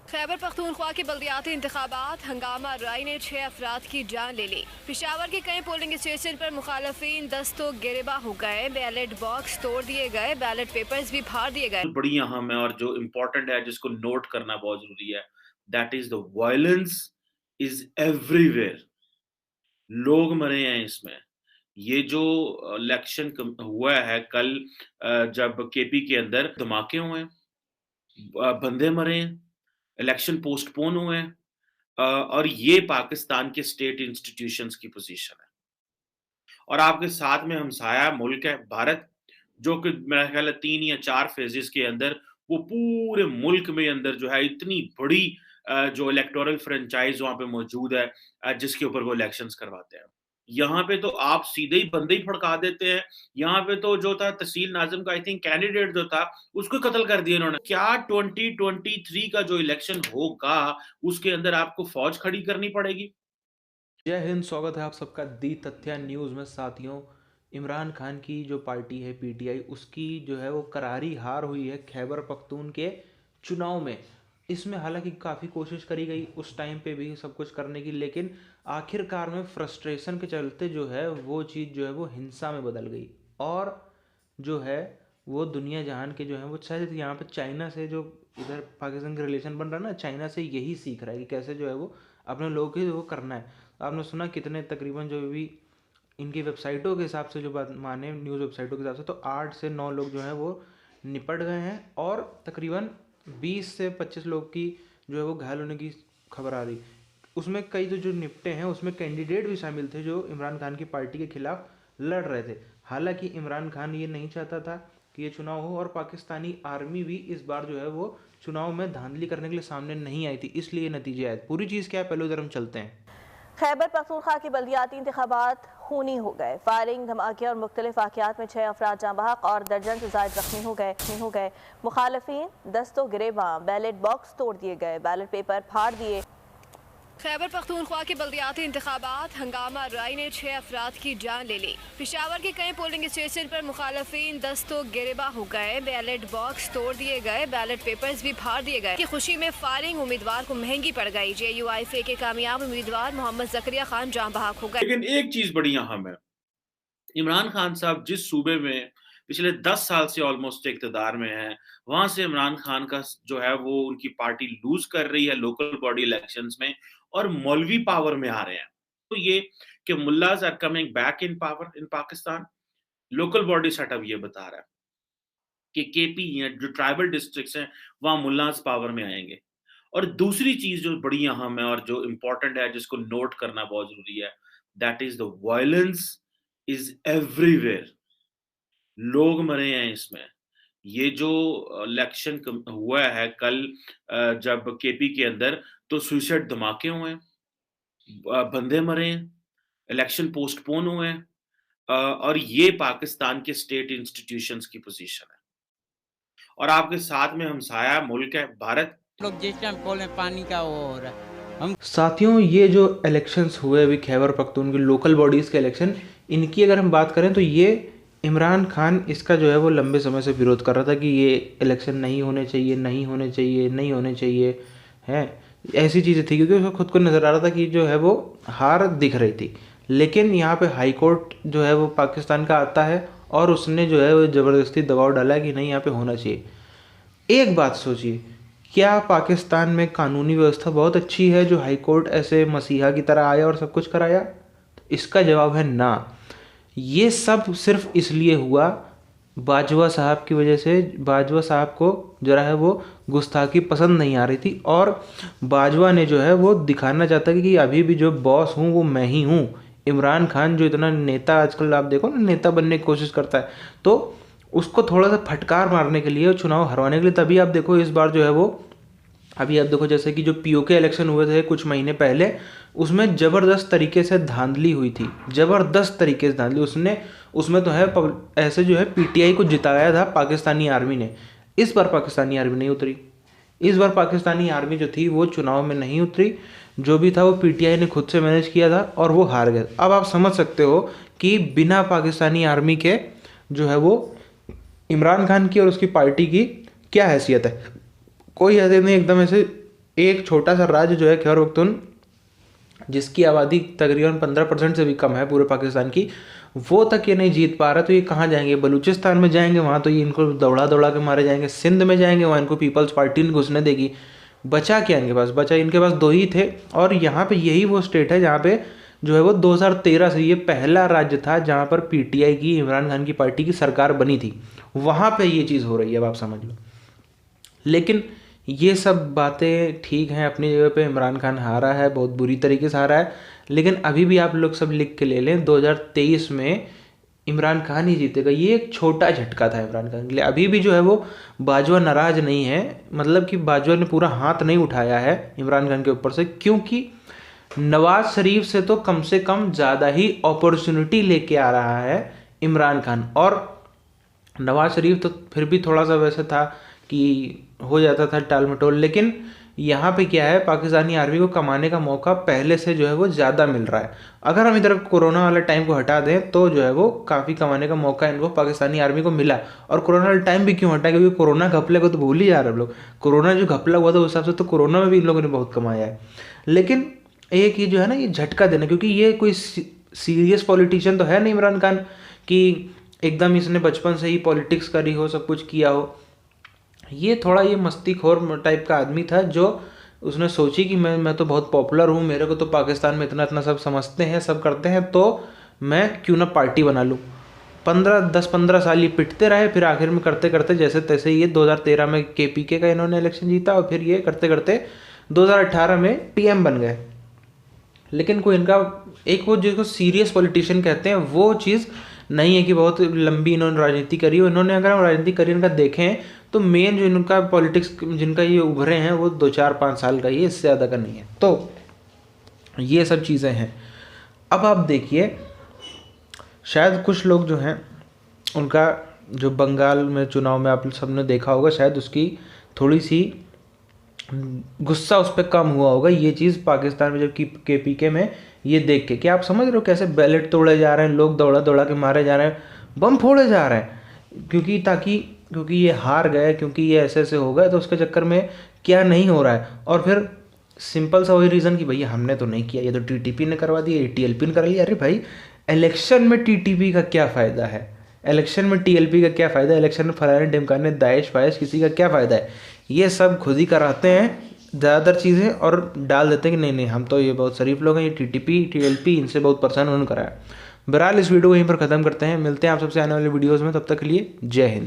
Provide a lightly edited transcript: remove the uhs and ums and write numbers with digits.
खैबर पख्तूनख्वा के बल्दियाती इंतखाबात हंगामा राय ने 6 अफराद की जान ले ली। पेशावर के कई पोलिंग स्टेशन पर मुखालफिन दस्तों गिरबा हो गए, बैलेट बॉक्स तोड़ दिए गए, बैलेट पेपर्स भी फाड़ दिए गए। बड़ी अहम है और जो इम्पोर्टेंट है जिसको नोट करना बहुत जरूरी है, that is the violence is everywhere. लोग मरे हैं इसमें। ये जो इलेक्शन हुआ है कल, जब केपी के अंदर धमाके हुए हैं, बंदे मरे हैं, इलेक्शन पोस्टपोन हुए हैं, और ये पाकिस्तान के स्टेट इंस्टीट्यूशंस की पोजीशन है। और आपके साथ में हमसाया मुल्क है भारत, जो कि मेरा ख्याल है 3 या 4 फेजेस के अंदर वो पूरे मुल्क में अंदर जो है इतनी बड़ी जो इलेक्टोरल फ्रेंचाइज वहाँ पे मौजूद है, जिसके ऊपर वो इलेक्शंस करवाते हैं। यहाँ पे तो आप सीधे ही बंदे ही फड़का देते हैं। यहाँ पे तो जो था तहसील नाज़िम का आई थिंक कैंडिडेट जो था, उसको कत्ल कर दिया इन्होंने। क्या 2023 का जो इलेक्शन होगा, उसके अंदर आपको फौज खड़ी करनी पड़ेगी? जय हिंद। स्वागत है आप सबका दी तथ्या न्यूज़ में। साथियों, इमरान खान की जो पार्टी है पीटीआई, उसकी जो है वो करारी हार हुई है खैबर पख्तून के चुनाव में। इसमें हालांकि काफ़ी कोशिश करी गई उस टाइम पे भी सब कुछ करने की, लेकिन आखिरकार में फ्रस्ट्रेशन के चलते जो है वो चीज़ जो है वो हिंसा में बदल गई। और जो है वो दुनिया जहान के जो है वो शायद यहाँ पे चाइना से जो इधर पाकिस्तान के रिलेशन बन रहा है ना, चाइना से यही सीख रहा है कि कैसे जो है वो अपने लोगों के वो करना है। आपने सुना कितने तकरीबन जो भी इनकी वेबसाइटों के हिसाब से जो बात माने, न्यूज़ वेबसाइटों के हिसाब से, तो 8 से 9 लोग जो हैं वो निपट गए हैं और तकरीबन 20 से 25 लोग की जो है वो घायल होने की खबर आ रही। उसमें कई तो जो निपटे हैं उसमें कैंडिडेट भी शामिल थे जो इमरान खान की पार्टी के खिलाफ लड़ रहे थे। हालांकि इमरान खान ये नहीं चाहता था कि ये चुनाव हो, और पाकिस्तानी आर्मी भी इस बार जो है वो चुनाव में धांधली करने के लिए सामने नहीं आई थी, इसलिए नतीजे आए। पूरी चीज़ क्या है, पहले उधर हम चलते हैं। खैबर पख्तूनख्वा के बल्दियाती इंतखाबात खूनी हो गए। फायरिंग, धमाके और मुख्तलिफ वाक़यात में 6 अफराद जाँ बहक और दर्जन से ज़ायद जख्मी हो गए। मुखालफिन दस्तों गिरेबां, बैलेट बॉक्स तोड़ दिए गए, बैलेट पेपर फाड़ दिए। खैबर पख्तूनख्वा के बल्दियाती इंतखाबात हंगामा राय ने 6 अफराद की जान ले ली। पेशावर के कई पोलिंग स्टेशन पर मुखालफिन दस्तों गिरबा हो गए, बैलेट बॉक्स तोड़ दिए गए, बैलेट पेपर्स भी फाड़ दिए गए। की खुशी में फायरिंग उम्मीदवार को महंगी पड़ गई। JUIFA के कामयाब उम्मीदवार मोहम्मद जकरिया खान जाँ बहक हो गए। लेकिन एक चीज बड़ी अहम है, इमरान खान साहब जिस सूबे में पिछले 10 साल से ऑलमोस्ट इक़्तिदार में हैं, वहाँ से इमरान खान का जो है वो उनकी पार्टी लूज़ कर रही है लोकल बॉडी इलेक्शंस में, और मौलवी पावर में आ रहे हैं। तो ये कि mullahs are coming back in power in Pakistan, local body setup ये बता रहा है कि केपी या जो ट्राइबल डिस्ट्रिक्ट्स हैं, वहाँ मुल्लाज़ पावर में आएँगे। और दूसरी चीज़ जो बड़ी अहम है और जो इम्पोर्टेंट है जिसको नोट करना बहुत ज़रूरी है, that is the violence is everywhere. लोग मरे हैं इसमें। ये जो इलेक्शन हुआ है कल, जब केपी के अंदर, तो सुसाइड धमाके हुए हैं, बंदे मरे हैं, इलेक्शन पोस्टपोन हुए हैं, और ये पाकिस्तान के स्टेट इंस्टीट्यूशंस की पोजीशन है। और आपके साथ में हमसाया मुल्क है भारत। लोग जिस टाइम बोले पानी का वो हो रहा है। हम साथियों, ये जो इलेक्शंस हुए अभी खैबर पख्तून की लोकल बॉडीज़ के इलेक्शन, इनकी अगर हम बात करें तो ये इमरान खान इसका जो है वो लंबे समय से विरोध कर रहा था कि ये इलेक्शन नहीं होने चाहिए, नहीं होने चाहिए, नहीं होने चाहिए हैं। ऐसी चीज़ें थी क्योंकि उसको खुद को नज़र आ रहा था कि जो है वो हार दिख रही थी। लेकिन यहाँ पे हाई कोर्ट जो है वो पाकिस्तान का आता है और उसने जो है वो ज़बरदस्ती दबाव डाला है कि नहीं, यहाँ पे होना चाहिए। एक बात सोचिए, क्या पाकिस्तान में कानूनी व्यवस्था बहुत अच्छी है जो हाई कोर्ट ऐसे मसीहा की तरह आया और सब कुछ कराया? तो इसका जवाब है ना। ये सब सिर्फ इसलिए हुआ बाजवा साहब की वजह से। बाजवा साहब को जरा है वो गुस्ताखी पसंद नहीं आ रही थी, और बाजवा ने जो है वो दिखाना चाहता कि अभी भी जो बॉस हूँ वो मैं ही हूँ। इमरान खान जो इतना नेता आजकल आप देखो ना, नेता बनने की कोशिश करता है, तो उसको थोड़ा सा फटकार मारने के लिए, चुनाव हरवाने के लिए, तभी आप देखो इस बार जो है वो, अभी आप देखो जैसे कि जो पीओके इलेक्शन हुए थे कुछ महीने पहले, उसमें ज़बरदस्त तरीके से धांधली हुई थी, ज़बरदस्त तरीके से धांधली। उसमें तो है ऐसे जो है पीटीआई को जिताया था पाकिस्तानी आर्मी ने। इस बार पाकिस्तानी आर्मी नहीं उतरी। इस बार पाकिस्तानी आर्मी जो थी वो चुनाव में नहीं उतरी। जो भी था वो पीटीआई ने खुद से मैनेज किया था और वो हार गए। अब आप समझ सकते हो कि बिना पाकिस्तानी आर्मी के जो है वो इमरान खान की और उसकी पार्टी की क्या हैसियत है। कोई हैसियत नहीं, एकदम ऐसे एक छोटा सा राज्य जो है खैबर पख्तून, जिसकी आबादी तकरीबन 15% से भी कम है पूरे पाकिस्तान की, वो तक ये नहीं जीत पा रहा, तो ये कहाँ जाएंगे? बलूचिस्तान में जाएंगे, वहाँ तो ये इनको दौड़ा दौड़ा के मारे जाएंगे। सिंध में जाएंगे, वहाँ इनको पीपल्स पार्टी नहीं घुसने देगी। बचा क्या इनके पास? बचा इनके पास 2 ही थे। और यहाँ पे यही वो स्टेट है जहाँ पे जो है वो 2013 से ये पहला राज्य था जहाँ पर पीटीआई की, इमरान खान की पार्टी की सरकार बनी थी। वहाँ पे ये चीज़ हो रही है, अब आप समझ लो। लेकिन ये सब बातें ठीक हैं अपनी जगह पे। इमरान खान हारा है, बहुत बुरी तरीके से हारा है, लेकिन अभी भी आप लोग सब लिख के ले लें, 2023 में इमरान खान ही जीतेगा। ये एक छोटा झटका था इमरान खान के लिए। अभी भी जो है वो बाजवा नाराज नहीं है, मतलब कि बाजवा ने पूरा हाथ नहीं उठाया है इमरान खान के ऊपर से, क्योंकि नवाज शरीफ से तो कम से कम ज़्यादा ही अपॉर्चुनिटी लेके आ रहा है इमरान खान। और नवाज शरीफ तो फिर भी थोड़ा सा वैसे था कि हो जाता था टाल मटोल, लेकिन यहाँ पे क्या है, पाकिस्तानी आर्मी को कमाने का मौका पहले से जो है वो ज़्यादा मिल रहा है। अगर हम इधर कोरोना वाला टाइम को हटा दें तो जो है वो काफ़ी कमाने का मौका इनको पाकिस्तानी आर्मी को मिला। और कोरोना वाला टाइम भी क्यों हटा, क्योंकि कोरोना घपले को तो भूल ही जा रहे हैं लोग। कोरोना जो घपला हुआ था उस हिसाब से तो कोरोना में भी इन लोगों ने बहुत कमाया है। लेकिन एक ये जो है ना, ये झटका देना, क्योंकि ये कोई सीरियस पॉलिटिशियन तो है नहीं इमरान खान कि एकदम इसने बचपन से ही पॉलिटिक्स करी हो, सब कुछ किया हो। ये थोड़ा ये मस्तीखोर टाइप का आदमी था जो उसने सोची कि मैं तो बहुत पॉपुलर हूँ, मेरे को तो पाकिस्तान में इतना इतना सब समझते हैं, सब करते हैं, तो मैं क्यों ना पार्टी बना लूँ। 10-15 साल ये पिटते रहे, फिर आखिर में करते करते जैसे तैसे ये 2013 में केपीके का इन्होंने इलेक्शन जीता, और फिर ये करते करते 2018 में पीएम बन गए। लेकिन कोई इनका एक वो जिसको सीरियस पॉलिटिशियन कहते हैं वो चीज़ नहीं है कि बहुत लंबी इन्होंने राजनीति करी हो। इन्होंने अगर हम राजनीति करियर का देखें तो मेन जो इनका पॉलिटिक्स जिनका ये उभरे हैं वो 2-4-5 साल का ही है, इससे ज़्यादा का नहीं है। तो ये सब चीज़ें हैं। अब आप देखिए, शायद कुछ लोग जो हैं उनका जो बंगाल में चुनाव में आप सबने देखा होगा, शायद उसकी थोड़ी सी गुस्सा उस पर कम हुआ होगा ये चीज़ पाकिस्तान में जब केपीके में ये देख के कि आप समझ रहे हो कैसे बैलेट तोड़े जा रहे हैं, लोग दौड़ा दौड़ा के मारे जा रहे हैं, बम फोड़े जा रहे हैं, क्योंकि ये हार गए, क्योंकि ये ऐसे ऐसे हो गए, तो उसके चक्कर में क्या नहीं हो रहा है। और फिर सिंपल सा वही रीज़न कि भैया हमने तो नहीं किया, ये तो टीटीपी ने करवा दिया, टीएलपी ने करा लिया। अरे भाई, इलेक्शन में टीटीपी का क्या फ़ायदा है? इलेक्शन में टीएलपी का क्या फ़ायदा है? इलेक्शन में फलाने ढिमकाने दाइश फाइश किसी का क्या फ़ायदा है? ये सब खुद ही कराते हैं ज़्यादातर चीज़ें और डाल देते हैं कि नहीं हम तो ये बहुत शरीफ लोग हैं, ये टीटीपी टीएलपी इनसे बहुत परेशान उन्होंने कराया। बहरहाल इस वीडियो को यहीं पर ख़त्म करते हैं, मिलते हैं आप सबसे आने वाले वीडियोज़ में, तब तक के लिए जय हिंद।